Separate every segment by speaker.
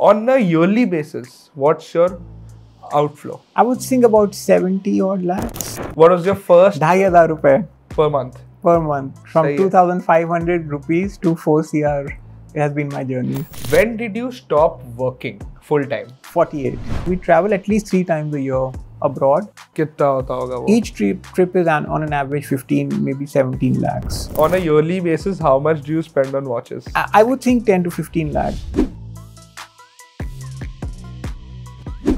Speaker 1: On a yearly basis, what's your outflow?
Speaker 2: I would think about 70 odd lakhs.
Speaker 1: What was your first
Speaker 2: 2,500 रुपए
Speaker 1: per month?
Speaker 2: per month. From
Speaker 1: Sahi hai.
Speaker 2: 2,500 rupees to 4 CR. It has been my journey.
Speaker 1: When did you stop working full time?
Speaker 2: 48. We travel at least 3 times a year abroad.
Speaker 1: कितना होता होगा वो?
Speaker 2: Each trip is on an average 15, maybe 17 lakhs.
Speaker 1: On a yearly basis, how much do you spend on watches?
Speaker 2: I would think 10 to 15 lakhs.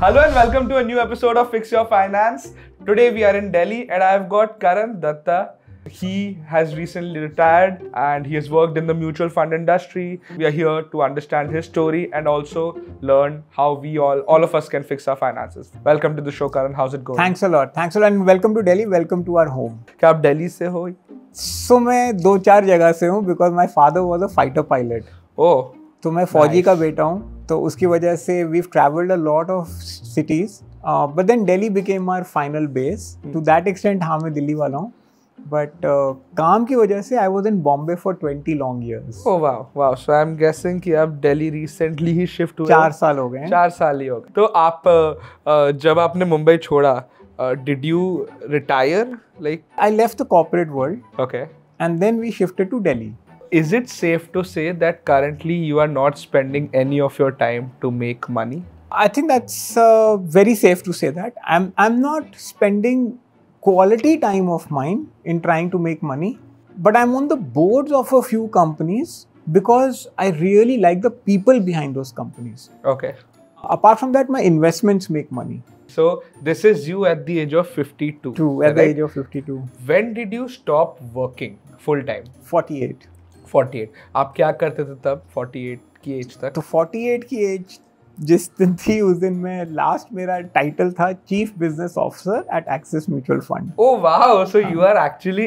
Speaker 1: Hello and welcome to a new episode of Fix Your Finance. Today we are in Delhi and I have got Karan Datta. He has recently retired and he has worked in the mutual fund industry. We are here to understand his story and also learn how we all of us can fix our finances. Welcome to the show, Karan. How's it going?
Speaker 2: Thanks a lot. Thanks a lot and welcome to Delhi. Welcome to our home.
Speaker 1: क्या आप दिल्ली से हो?
Speaker 2: So मैं 2-4 जगह से हूँ because my father was a fighter pilot.
Speaker 1: Oh.
Speaker 2: तो मैं फौजी का बेटा हूँ, तो उसकी वजह से we've traveled a lot of cities, but then Delhi became our final base. To that extent हाँ मैं दिल्ली वाला हूँ, but काम की वजह से I was in Bombay for 20 long years.
Speaker 1: Oh wow. So I'm guessing कि आप दिल्ली recently ही shift हुए.
Speaker 2: 4 साल हो गए.
Speaker 1: 4 साल ही हो गए. तो आप जब आपने मुंबई छोड़ा, did you retire? Like
Speaker 2: I left the corporate world.
Speaker 1: Okay.
Speaker 2: And then we shifted to Delhi.
Speaker 1: Is it safe to say that currently you are not spending any of your time to make money?
Speaker 2: I think that's very safe to say that. I'm not spending quality time of mine in trying to make money, but I'm on the boards of a few companies because I really like the people behind those companies.
Speaker 1: Okay.
Speaker 2: Apart from that, my investments make money.
Speaker 1: So this is you at the age of 52.
Speaker 2: True, at the age of 52.
Speaker 1: When did you stop working full time?
Speaker 2: 48.
Speaker 1: 48. आप क्या करते थे तब 48 की as तक?
Speaker 2: तो 48 की as जिस दिन थी उस दिन में लास्ट मेरा टाइटल था chief business officer at Axis mutual fund.
Speaker 1: Oh wow, so you are actually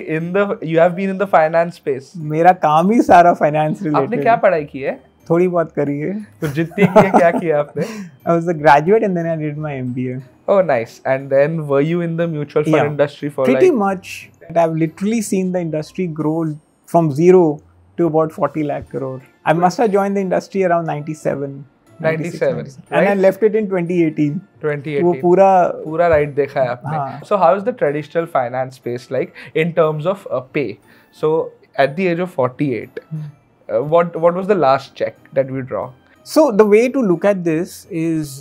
Speaker 1: you have been in the finance space.
Speaker 2: मेरा काम ही सारा फाइनेंस रिलेटेड.
Speaker 1: आपने क्या पढ़ाई की है?
Speaker 2: थोड़ी बहुत करी है.
Speaker 1: तो जितनी की है क्या किया आपने?
Speaker 2: I was a graduate and then I did my MBA.
Speaker 1: Oh nice. And then were you in the mutual fund industry for
Speaker 2: pretty much. I've literally seen the industry grow from zero to about 40 lakh crore. I must have joined the industry around 97.
Speaker 1: 97.
Speaker 2: And I left it in 2018.
Speaker 1: 2018.
Speaker 2: वो पूरा
Speaker 1: right देखा है आपने. So how is the traditional finance space like in terms of pay? So at the age of 48, what was the last check that we draw?
Speaker 2: So the way to look at this is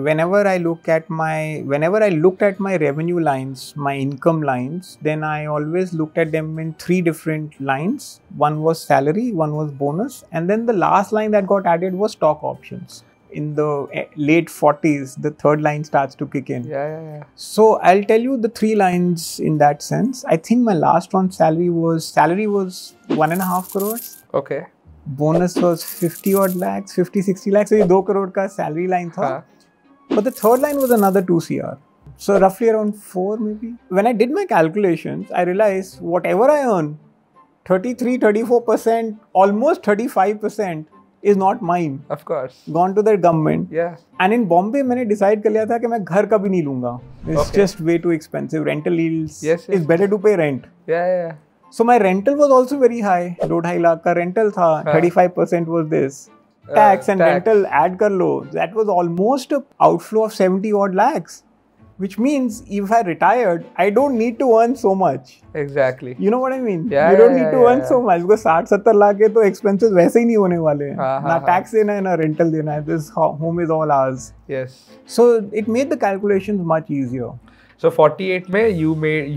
Speaker 2: whenever I looked at my revenue lines, my income lines, then I always looked at them in 3 different lines. One was salary, one was bonus, and then the last line that got added was stock options. In the late 40s, the third line starts to kick in.
Speaker 1: Yeah.
Speaker 2: So I'll tell you the 3 lines in that sense. I think my last one salary was 1.5 crores.
Speaker 1: Okay.
Speaker 2: Bonus was 50 odd lakhs, 50-60 lakhs. So ये 2 crore का salary line था. But the third line was another 2 CR. So roughly around 4 maybe. When I did my calculations, I realized whatever I earn, 33-34%, almost 35% is not mine.
Speaker 1: Of course.
Speaker 2: Gone to the government.
Speaker 1: Yeah.
Speaker 2: And in Bombay, मैंने decide कर लिया था कि मैं घर कभी नहीं लूँगा. It's just way too expensive. Rental yields.
Speaker 1: Yes.
Speaker 2: It's better to pay rent.
Speaker 1: Yeah.
Speaker 2: So my rental was also very high. 2.5 lakh का rental था. 35% was this. Tax and rental add कर लो. That was almost an outflow of 70 odd lakhs. Which means if I retired, I don't need to earn so much.
Speaker 1: Exactly.
Speaker 2: You know what I mean?
Speaker 1: Yeah,
Speaker 2: you don't need to earn so much because 60-70 lakh के तो expenses वैसे ही नहीं होने वाले हैं. ना tax देना है ना rental देना है. This home is all ours.
Speaker 1: Yes.
Speaker 2: So it made the calculations much easier.
Speaker 1: So 48 में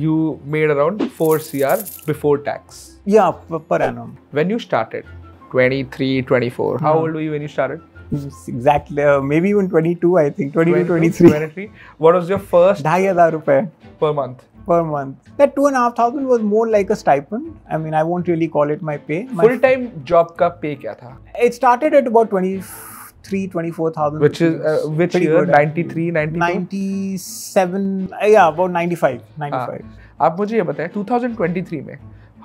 Speaker 1: you made around 4 CR before tax.
Speaker 2: Yeah, per annum.
Speaker 1: When you started, 23, 24. How old were you when you started?
Speaker 2: Exactly, maybe even 22, I think. 22, 23.
Speaker 1: What was your first?
Speaker 2: 2,500 रुपए
Speaker 1: per month.
Speaker 2: Per month. That 2,500 was more like a stipend. I mean, I won't really call it my pay.
Speaker 1: Full time job का pay क्या था?
Speaker 2: It started at about 23-24,000.
Speaker 1: Which is which year? 93, 92?
Speaker 2: 97. Yeah, about 95.
Speaker 1: आप मुझे ये बताएं 2023 में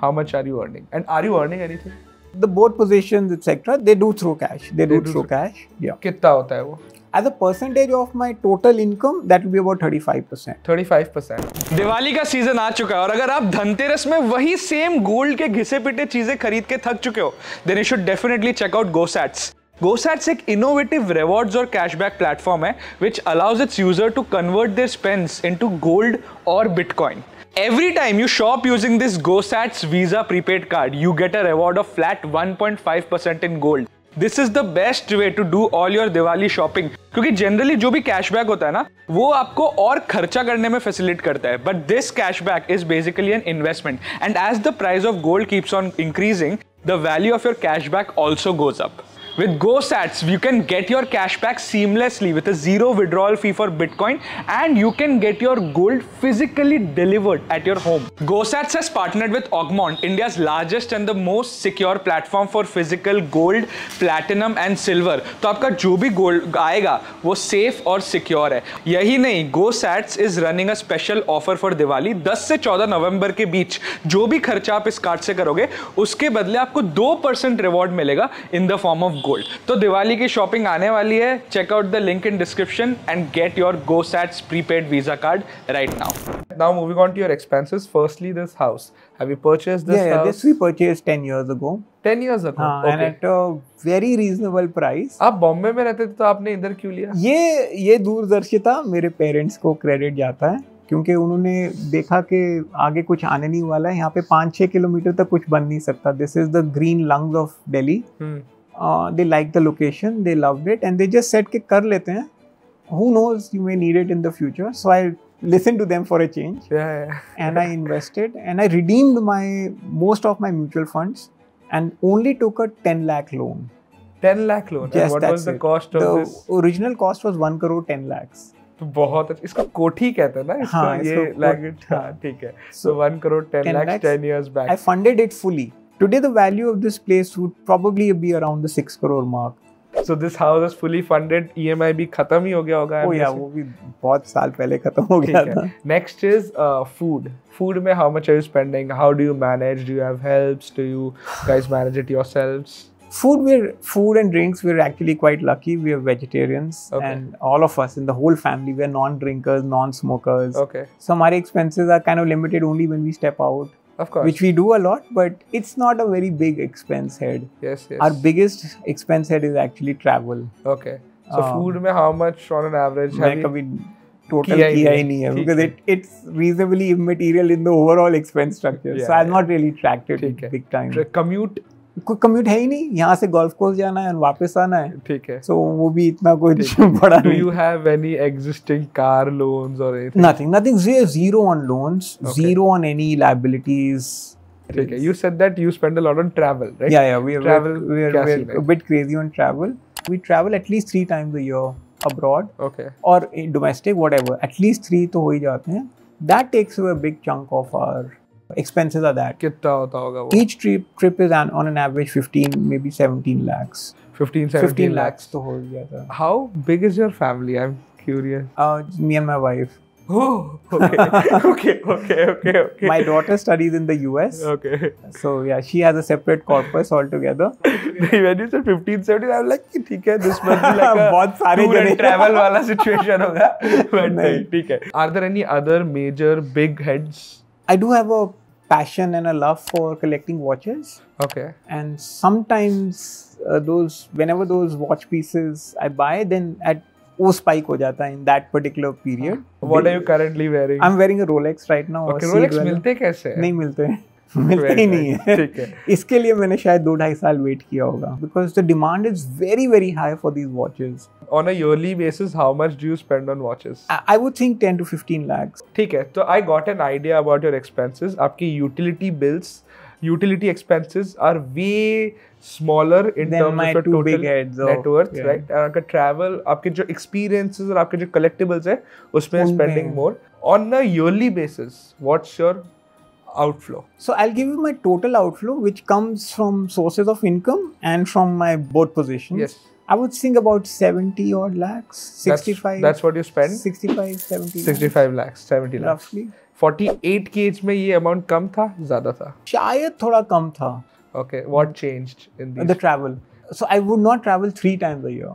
Speaker 1: how much are you earning and are you earning anything?
Speaker 2: The board positions, etc. They do through cash. They do through cash. Yeah.
Speaker 1: कितना होता है वो?
Speaker 2: As a percentage of my total income, that will be about 35%.
Speaker 1: 35%.
Speaker 3: Diwali का season आ चुका है और अगर आप धनतेरस में वही सेम गोल्ड के घिसे पिटे चीजें खरीद के थक चुके हो, then you should definitely check out GoSats. GoSats एक innovative rewards और cashback platform है which allows its user to convert their spends into gold or Bitcoin. Every time you shop using this GoSats Visa prepaid card, you get a reward of flat 1.5% in gold. This is the best way to do all your Diwali shopping. क्योंकि generally जो भी cashback होता है ना वो आपको और खर्चा करने में फैसिलिटेट करता है, but this cashback is basically an investment and as the price of gold keeps on increasing the value of your cashback also goes up. With GoSats, you can get your cashback seamlessly with a zero withdrawal fee for Bitcoin, and you can get your gold physically delivered at your home. GoSats has partnered with Augmont, India's largest and the most secure platform for physical gold, platinum and silver. तो आपका जो भी gold आएगा वो safe और secure है. यही नहीं, GoSats is running a special offer for Diwali. 10 से 14 नवंबर के बीच जो भी खर्चा आप इस कार्ड से करोगे उसके बदले आपको 2% रिवॉर्ड मिलेगा in the form of gold. तो दिवाली की शॉपिंग आने वाली है. Check out the link in description and get your GoSats prepaid Visa card right now.
Speaker 1: Now moving on to your expenses. Firstly, this house. Have you purchased this house?
Speaker 2: Yeah, this we purchased 10 years ago.
Speaker 1: 10 years ago.
Speaker 2: Okay. And at a very reasonable price.
Speaker 1: आप बॉम्बे में रहते थे तो आपने इधर क्यों लिया?
Speaker 2: ये दूरदर्शिता मेरे पेरेंट्स को क्रेडिट जाता है क्योंकि उन्होंने देखा कि आगे कुछ आने नहीं वाला है. यहाँ पे 5-6 किलोमीटर तक कुछ बन नहीं सकता. This is the green lungs of Delhi. They liked the location, they loved it, and they just said कि कर लेते हैं. Who knows, you may need it in the future. So I listened to them for a change. Yeah. And I invested, and I redeemed most of my mutual funds, and only took a 10 lakh loan.
Speaker 1: 10 lakh loan.
Speaker 2: Yes,
Speaker 1: and what was the cost of this?
Speaker 2: The original cost was 1 crore 10 lakhs.
Speaker 1: तो बहुत अच्छा. इसको कोठी कहते हैं ना इसको.
Speaker 2: हाँ,
Speaker 1: ये like हाँ ठीक है. So 1 crore 10 lakhs 10 years back.
Speaker 2: I funded it fully. Today the value of this place would probably be around the 6 crore mark.
Speaker 1: So this house is fully funded. EMI भी खत्म ही हो गया होगा.
Speaker 2: Oh yeah, वो भी बहुत साल पहले खत्म हो गया था.
Speaker 1: Next is food. Food में how much are you spending? How do you manage? Do you have helps? Do you guys manage it yourselves?
Speaker 2: Food and drinks, we're actually quite lucky. We are vegetarians, and all of us in the whole family, we're non-drinkers, non-smokers. Okay. So our expenses are kind of limited only when we step out.
Speaker 1: Of course.
Speaker 2: Which we do a lot, but it's not a very big expense head.
Speaker 1: Yes.
Speaker 2: Our biggest expense head is actually travel.
Speaker 1: Okay. So food में how much on an average?
Speaker 2: मैं कभी total किया ही नहीं है because it's reasonably immaterial in the overall expense structure. So I've not really tracked it big time.
Speaker 1: Commute?
Speaker 2: कोई commute है ही नहीं. यहाँ से गोल्फ कोर्स जाना है और वापस आना है.
Speaker 1: ठीक है.
Speaker 2: So वो भी इतना कुछ बड़ा नहीं.
Speaker 1: Do you have any existing car loans or anything?
Speaker 2: Nothing. Zero on loans. Zero on any liabilities.
Speaker 1: Okay. You said that you spend a lot on travel, right?
Speaker 2: Yeah. We're a bit crazy on travel. We travel at least 3 times a year abroad. Okay. Or domestic, whatever. At least 3 तो हो ही जाते हैं. That takes away a big chunk of our expenses are that.
Speaker 1: कितना होता होगा वो?
Speaker 2: Each trip is on an average 15, maybe 17 lakhs.
Speaker 1: 15 lakhs
Speaker 2: तो हो जाता है.
Speaker 1: How big is your family? I'm curious.
Speaker 2: Me and my wife.
Speaker 1: Oh, okay.
Speaker 2: My daughter studies in the US.
Speaker 1: Okay.
Speaker 2: So yeah, she has a separate corpus altogether.
Speaker 1: When you said 15-17, I was like, ठीक है, this must be like a
Speaker 2: बहुत सारे
Speaker 1: tour and travel वाला situation होगा. But ठीक है. Are there any other major big heads?
Speaker 2: I do have a passion and a love for collecting watches.
Speaker 1: Okay.
Speaker 2: And sometimes whenever those watch pieces I buy, then वो spike हो जाता है in that particular period.
Speaker 1: What are you currently wearing?
Speaker 2: I'm wearing a Rolex right now.
Speaker 1: Okay, Rolex मिलते कैसे हैं?
Speaker 2: नहीं मिलते ही नहीं है.
Speaker 1: ठीक है.
Speaker 2: इसके लिए मैंने शायद 2-2.5 साल वेट किया होगा. Because the demand is very very high for these watches.
Speaker 1: On a yearly basis, how much do you spend on watches?
Speaker 2: I would think 10 to 15 lakhs.
Speaker 1: ठीक है. तो I got an idea about your expenses. आपकी utility expenses are way smaller in terms of your total net worth, right? आपका travel, आपके जो experiences और आपके जो collectibles है, उसमें spending more. On a yearly basis, what's your outflow?
Speaker 2: So I'll give you my total outflow, which comes from sources of income and from my both positions.
Speaker 1: Yes.
Speaker 2: I would think about 70 odd lakhs, 65.
Speaker 1: That's what you spend?
Speaker 2: 65, 70
Speaker 1: 65 lakhs, 70 lakhs.
Speaker 2: Roughly.
Speaker 1: 48 की as में ये amount कम था, ज़्यादा था?
Speaker 2: शायद थोड़ा कम था.
Speaker 1: Okay, what changed in these?
Speaker 2: The travel. So I would not travel 3 times a year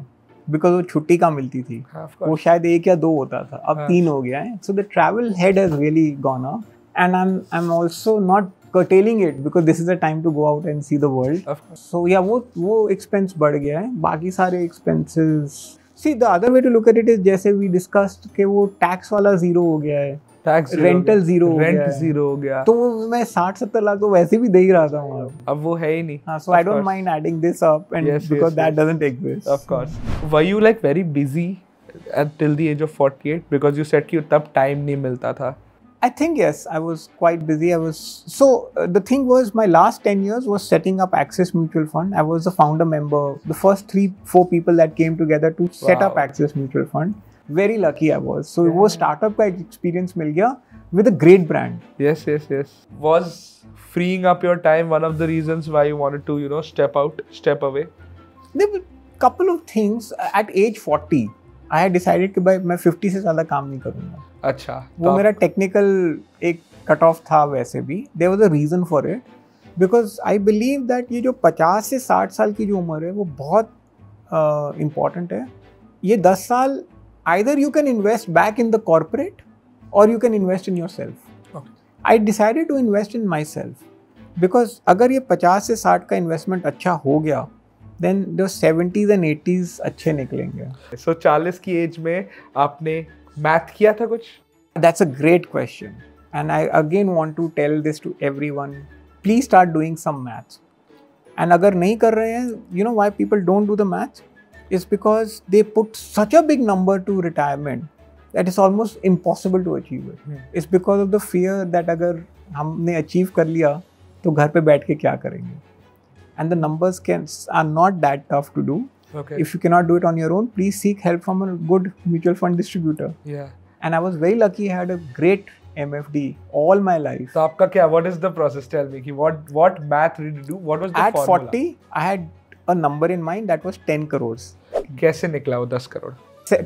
Speaker 2: because वो छुट्टी का मिलती थी. वो शायद 1 या 2 होता था. अब 3 हो गया है. So the travel head has really gone up. And I'm also not curtailing it because this is a time to go out and see the world.
Speaker 1: Of course.
Speaker 2: So yeah, वो expense बढ़ गया है. बाकी सारे expenses. See, the other way to look at it is जैसे we discussed कि वो tax वाला zero हो गया है.
Speaker 1: Tax
Speaker 2: rental zero हो गया है.
Speaker 1: Rent zero हो गया.
Speaker 2: तो मैं 60-70 लाख तो वैसे भी दे ही रहा था वहाँ.
Speaker 1: अब वो है ही नहीं.
Speaker 2: हाँ, so I don't mind adding this up and because that doesn't exist.
Speaker 1: Of course. Were you like very busy until the age of 48 because you said कि तब time नहीं मिलता था?
Speaker 2: I think yes, I was quite busy. The thing was, my last 10 years was setting up Axis Mutual Fund. I was the founder member, the first 3-4 people that came together to set up Axis Mutual Fund. Very lucky I was. So it was startup का experience मिल गया with a great brand.
Speaker 1: Yes. Was freeing up your time one of the reasons why you wanted to, step away?
Speaker 2: There were a couple of things. At age 40, I had decided कि भाई मैं 50 से ज़्यादा काम नहीं करूँगा.
Speaker 1: अच्छा.
Speaker 2: वो मेरा टेक्निकल एक कट ऑफ था वैसे भी. There was a reason for it because I believe that ये जो 50 से 60 साल की जो उम्र है वो बहुत important है. ये 10 साल either you can invest back in the corporate or you can invest in yourself.
Speaker 1: Okay.
Speaker 2: I decided to invest in myself because अगर ये 50 से 60 का investment अच्छा हो गया then the 70s and 80s अच्छे निकलेंगे.
Speaker 1: So 40 की एज में आपने मैथ किया था कुछ?
Speaker 2: That's a great question. And I again want to tell this to everyone. Please start doing some maths. And अगर नहीं कर रहे हैं, you know why people don't do the maths? It's because they put such a big number to retirement that it's almost impossible to achieve it. It's because of the fear that अगर हमने achieve कर लिया तो घर पे बैठ के क्या करेंगे? And the numbers are not that tough to do.
Speaker 1: Okay.
Speaker 2: If you cannot do it on your own, please seek help from a good mutual fund distributor.
Speaker 1: Yeah.
Speaker 2: And I was very lucky. I had a great MFD all my life.
Speaker 1: So आपका क्या? What is the process? Tell me. What math did you do? What was the
Speaker 2: At
Speaker 1: formula?
Speaker 2: 40, I had a number in mind that was 10 crores.
Speaker 1: कैसे निकला वो 10 crore?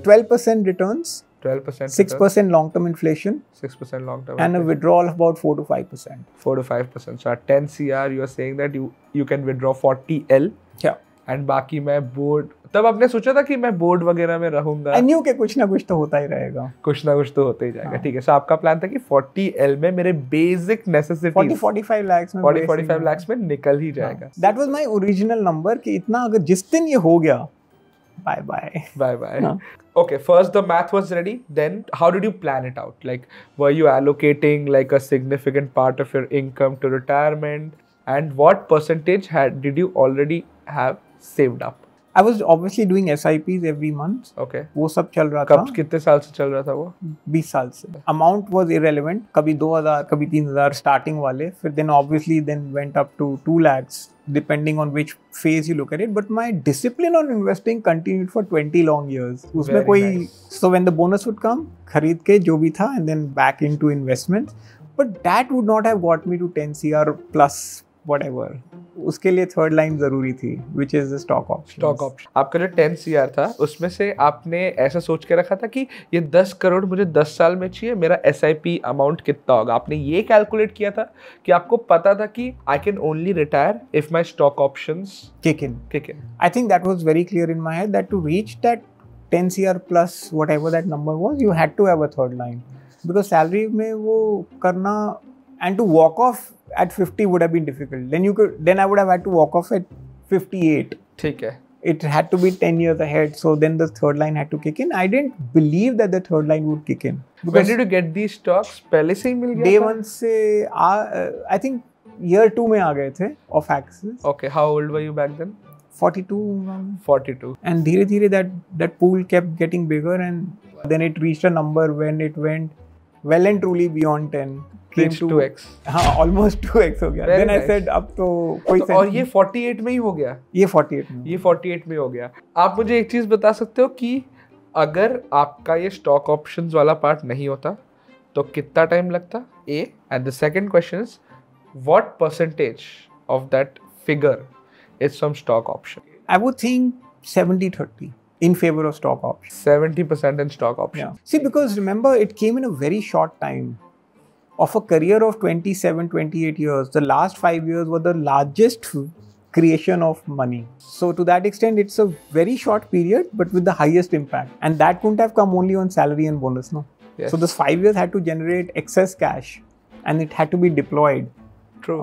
Speaker 2: 12% returns.
Speaker 1: 12%.
Speaker 2: 6% long-term inflation.
Speaker 1: 6% long-term.
Speaker 2: And a withdrawal of about 4 to 5%.
Speaker 1: 4 to 5%. So at 10 CR, you are saying that you can withdraw 40 L.
Speaker 2: Yeah.
Speaker 1: And बाकी मैं board तब आपने सोचा था कि मैं बोर्ड वगैरह में रहूंगा.
Speaker 2: I knew कि कुछ ना कुछ तो होता ही रहेगा.
Speaker 1: कुछ ना कुछ तो होता ही जाएगा. ठीक है. So आपका प्लान था कि 40 L में मेरे बेसिक नेसेसिटीज
Speaker 2: 40-45 lakhs में
Speaker 1: 40-45 lakhs में निकल ही जाएगा.
Speaker 2: That was my original number कि इतना अगर जिस दिन ये हो गया bye.
Speaker 1: Okay, first the math was ready. Then how did you plan it out? Like, were you allocating like a significant part of your income to retirement? And what percentage did you already have saved up?
Speaker 2: I was obviously doing SIPs every month.
Speaker 1: Okay.
Speaker 2: वो सब चल रहा था.
Speaker 1: कब कितने साल से चल रहा था वो?
Speaker 2: 20 साल से. Amount was irrelevant. कभी 2000, कभी 3000 starting वाले. फिर then obviously went up to 2 lakhs depending on which phase you look at it. But my discipline on investing continued for 20 long years. उसमें कोई So when the bonus would come, खरीद के जो भी था and then back into investments. But that would not have got me to 10 CR plus whatever. उसके लिए third line जरूरी थी which is the stock option.
Speaker 1: आपका जो 10 CR था उसमें से आपने ऐसा सोच के रखा था कि ये 10 करोड़ मुझे 10 साल में चाहिए, मेरा SIP अमाउंट कितना होगा? आपने ये कैलकुलेट किया था कि आपको पता था कि I can only retire if my stock options
Speaker 2: kick in. I think that was very clear in my head that to reach that 10 CR plus whatever that number was, you had to have a third line because salary में वो करना and to walk off at 50 would have been difficult. Then I would have had to walk off at 58.
Speaker 1: ठीक है.
Speaker 2: It had to be 10 years ahead. So then the third line had to kick in. I didn't believe that the third line would kick in.
Speaker 1: When did you get these stocks? पहले से ही मिल गया
Speaker 2: Day
Speaker 1: था?
Speaker 2: one से I think year 2 में आ गए थे of Axis.
Speaker 1: Okay. How old were you back then?
Speaker 2: 42. And धीरे that pool kept getting bigger and then it reached a number when it went well and truly beyond 10.
Speaker 1: Reached 2x.
Speaker 2: हाँ, almost 2x हो गया. Then I said अब तो कोई
Speaker 1: तो और ये 48 में ही हो गया?
Speaker 2: ये 48 में
Speaker 1: हो गया. आप मुझे एक चीज़ बता सकते हो कि अगर आपका ये स्टॉक ऑप्शंस वाला पार्ट नहीं होता तो कितना टाइम लगता? A. And the second question is, what percentage of that figure is from stock option?
Speaker 2: I would think 70-30 in favor of stock options.
Speaker 1: 70% in stock options.
Speaker 2: Yeah. See, because remember, it came in a very short time. Of a career of 27, 28 years, the last 5 years were the largest creation of money. So to that extent, it's a very short period, but with the highest impact. And that couldn't have come only on salary and bonus, no?
Speaker 1: Yes.
Speaker 2: So those 5 years had to generate excess cash and it had to be deployed
Speaker 1: True.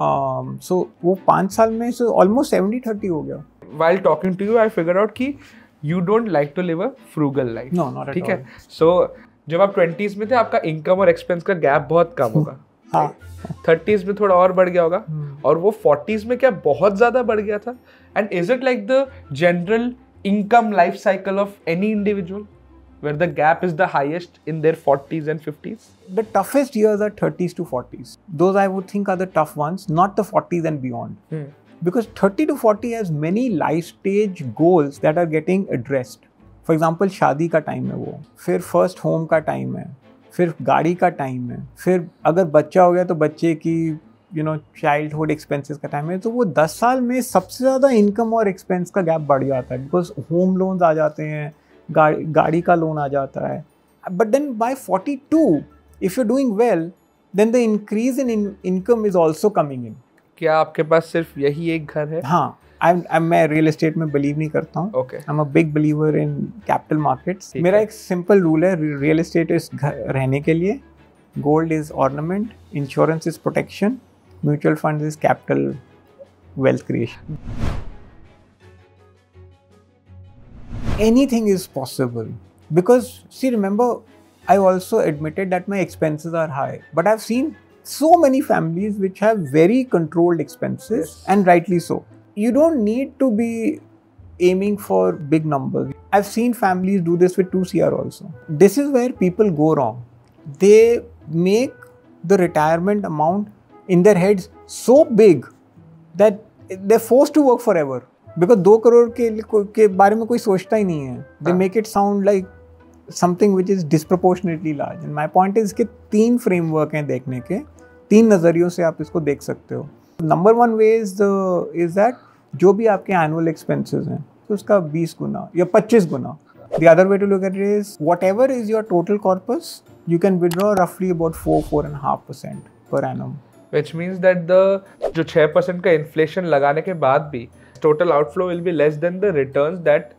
Speaker 2: So वो 5 साल में so almost 70-30 हो गया.
Speaker 1: While talking to you, I figured out कि you don't like to live a frugal life.
Speaker 2: No, not at
Speaker 1: ठीक
Speaker 2: all.
Speaker 1: है. So जब आप 20s में थे आपका इनकम और एक्सपेंस का गैप बहुत कम होगा.
Speaker 2: हाँ.
Speaker 1: 30s में थोड़ा और बढ़ गया होगा और वो 40s में क्या बहुत ज्यादा बढ़ गया था. And is it like the general income life cycle of any individual where the gap is the highest in their 40s and 50s?
Speaker 2: The toughest years are 30s to 40s. Those I would think are the tough ones, not the 40s and beyond. Because 30 to 40 has many life stage goals that are getting addressed. For example, शादी का time है वो, फिर first home का time है, फिर गाड़ी का टाइम है, फिर अगर बच्चा हो गया तो बच्चे की चाइल्डहुड एक्सपेंसेस का टाइम है. तो वो 10 साल में सबसे ज़्यादा इनकम और एक्सपेंस का गैप बढ़ जाता है बिकॉज होम लोन्स आ जाते हैं, गाड़ी का लोन आ जाता है. But then by 42 if you doing well then the increase in income is also coming in.
Speaker 1: क्या आपके पास सिर्फ यही एक घर है?
Speaker 2: हाँ, मैं रियल एस्टेट में बिलीव नहीं करता हूँ.
Speaker 1: Okay.
Speaker 2: I am a big believer in capital markets. मेरा एक सिंपल रूल है, रियल एस्टेट इज रहने के लिए, gold is ornament, insurance is protection, mutual fund is capital wealth creation. Anything is possible because see, remember, I also admitted that my expenses are high, but I've seen so many families which have very controlled expenses.
Speaker 1: Yes.
Speaker 2: And rightly so. You don't need to be aiming for big numbers. I've seen families do this with 2 CR also. This is where people go wrong. They make the retirement amount in their heads so big that they're forced to work forever. Because 2 crore के बारे में कोई सोचता ही नहीं है. They make it sound like something which is disproportionately large. And my point is कि 3 framework हैं देखने के, 3 नज़रियों से आप इसको देख सकते हो. Number 1 way is that जो भी आपके annual expenses हैं तो उसका 20 गुना या 25 गुना. The other way to look at it is whatever is your total corpus, you can withdraw roughly about 4.5% per annum.
Speaker 1: Which means that जो 6% का inflation लगाने के बाद भी total outflow will be less than the returns that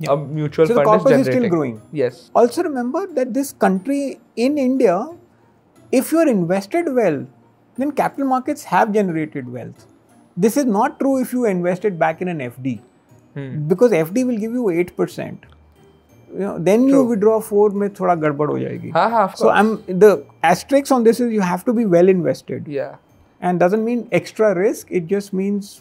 Speaker 1: a mutual
Speaker 2: so
Speaker 1: fund
Speaker 2: the corpus
Speaker 1: is
Speaker 2: is still
Speaker 1: generating.
Speaker 2: growing.
Speaker 1: Yes.
Speaker 2: Also remember that this country in India, if you are invested well, then capital markets have generated wealth. This is not true if you invested back in an FD. Because FD will give you 8%. Then you withdraw 4 में थोड़ा गड़बड़ हो जाएगी.
Speaker 1: हाँ, of
Speaker 2: so
Speaker 1: course.
Speaker 2: the asterisk on this is you have to be well invested.
Speaker 1: Yeah.
Speaker 2: And doesn't mean extra risk. It just means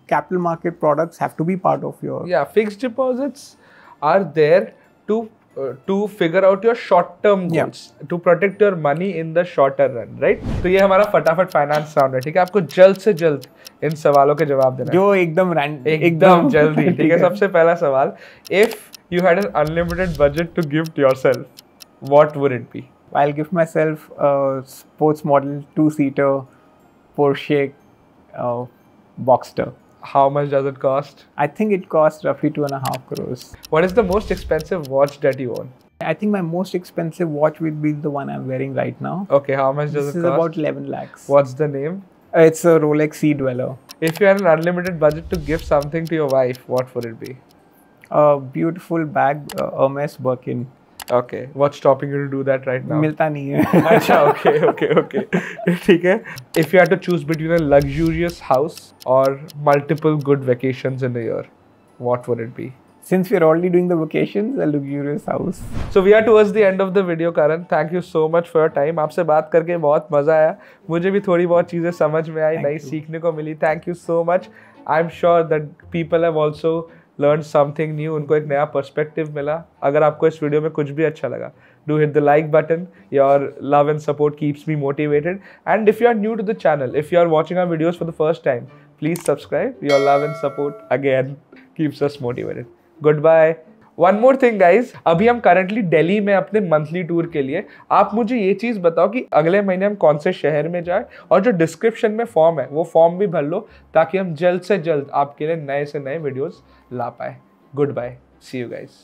Speaker 2: capital market products have to be part of your.
Speaker 1: Yeah, fixed deposits are there to figure out your short-term goals, to protect your money in the shorter run, right? तो ये हमारा फटाफट finance round है, ठीक है? आपको जल्द से जल्द इन सवालों के जवाब देना है.
Speaker 2: जो एकदम
Speaker 1: जल्दी, ठीक है? सबसे पहला सवाल, if you had an unlimited budget to give to yourself, what would it be?
Speaker 2: I'll give myself a sports model 2-seater Porsche Boxster.
Speaker 1: How much does it cost?
Speaker 2: I think it costs roughly 2.5 crores.
Speaker 1: What is the most expensive watch that you own?
Speaker 2: I think my most expensive watch would be the one I'm wearing right now.
Speaker 1: Okay, how much does it cost?
Speaker 2: This is about 11 lakhs.
Speaker 1: What's the name?
Speaker 2: It's a Rolex Sea Dweller.
Speaker 1: If you had an unlimited budget to give something to your wife, what would it be?
Speaker 2: A beautiful bag, Hermes Birkin.
Speaker 1: Okay, what's stopping you to do that right now?
Speaker 2: मिलता नहीं है.
Speaker 1: अच्छा, okay. ठीक है. If you had to choose between a luxurious house or multiple good vacations in a year, what would it be?
Speaker 2: Since we're already doing the vacations, a luxurious house.
Speaker 1: So we are towards the end of the video, Karan. Thank you so much for your time. आपसे बात करके बहुत मजा आया. मुझे भी थोड़ी बहुत चीजें समझ में आई, नई सीखने को मिली. Thank you so much. I'm sure that people have also learned something new. उनको एक नया perspective मिला. अगर आपको इस वीडियो में कुछ भी अच्छा लगा, do hit the like button. Your love and support keeps me motivated. And if you are new to the channel, if you are watching our videos for the first time, please subscribe. Your love and support again keeps us motivated. Goodbye. One more thing guys, अभी हम currently Delhi में अपने monthly tour के लिए, आप मुझे ये चीज़ बताओ कि अगले महीने हम कौन से शहर में जाए, और जो डिस्क्रिप्शन में फॉर्म है वो फॉर्म भी भर लो ताकि हम जल्द से जल्द आपके लिए नए से नए वीडियोस ला पाए. Good bye, see you guys.